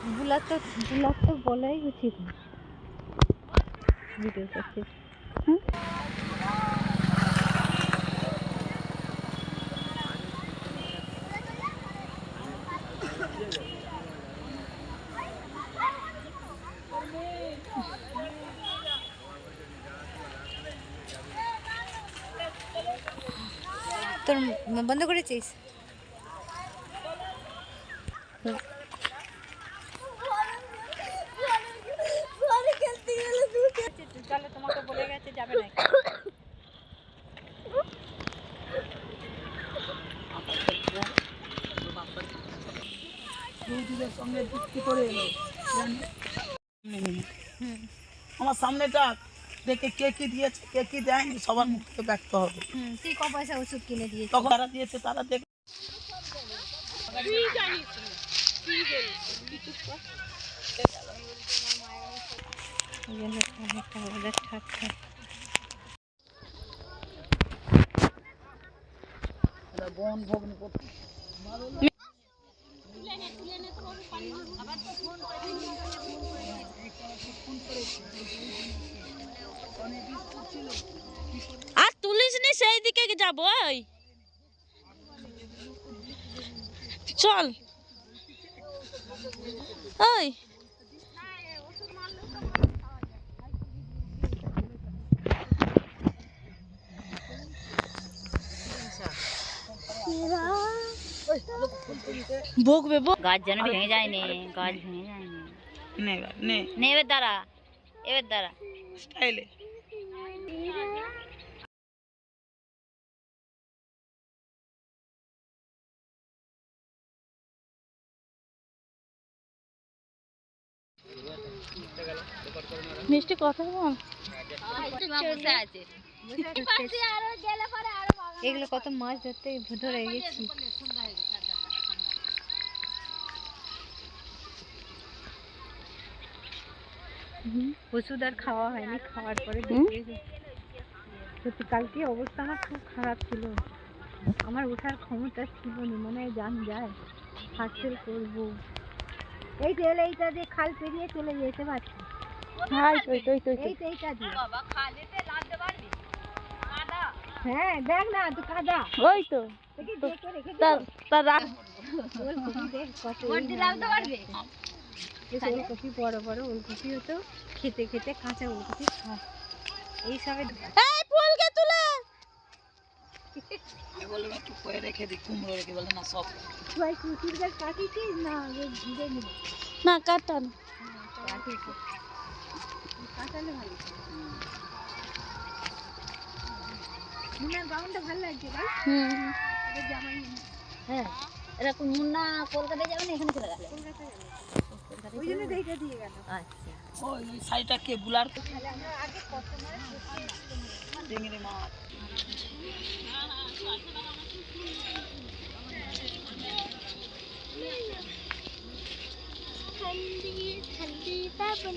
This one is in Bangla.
बुला तो बोला ही उचित वीडियो करते তোর বন্ধ করেছিস চলো তোমাকে বলে গেছে যাবে না বন্ধুদের সঙ্গে যুক্তি করে এলো আমার সামনেটা দেখে কে কি দিয়েছে কে কি দেয়নি সবার মুখ থেকে ব্যক্ত হবে তুই ক পয়সা ওষুধ কিনে দিয়েছিস তখন তারা দিয়েছে তারা দেখ বন ভগ্ন করতে আর তুলিস নি সেই দিকে যাবো চল ওই বকবে গাছ যেন ভেঙে যায়নি গাছ ভেঙে যায়নি নে এবার দ্বারা স্টাইলে মিষ্টি কথা বল এগুলো কত মাছ ধরতে ধরে গেছি ওষুধ আর খাওয়া হয়নি খাওয়ার পরে সত্যি কালকে অবস্থা আমার খুব খারাপ ছিল আমার ওঠার ক্ষমতা ছিল না মনে হয় জান যায় হাসিল করবো এই তেল এইটা দিয়ে খাল পেরিয়ে চলে যেতে পারছি হ্যাঁ দেখ না তো কাদা ওই তো ওলকপি বড় বড় ওলকপি হতো খেতে খেতে কাঁচা ওলকপি খাওয়া এইসবে ফুলকে তুলে একটু করে রেখে দিই কুমড়ো রেখে বলে না সব ভাই কুকুর গাছ কাটিছিস না ঘিরে নিবি না কাটান কাটালে ভালো মুন্নার গাউনটা ভালো লাগছে ভাই জামাই হ্যাঁ এরকম মুন্না কলকাতায় যাবে না এখানে চলে গেল ওই জন্য দেখে দিয়ে গেল আচ্ছা ওই শাড়িটা কে বুলার তাহলে আমরা আগে কত মাছ চিংড়ি মাছ ठंडी ठंडी पवन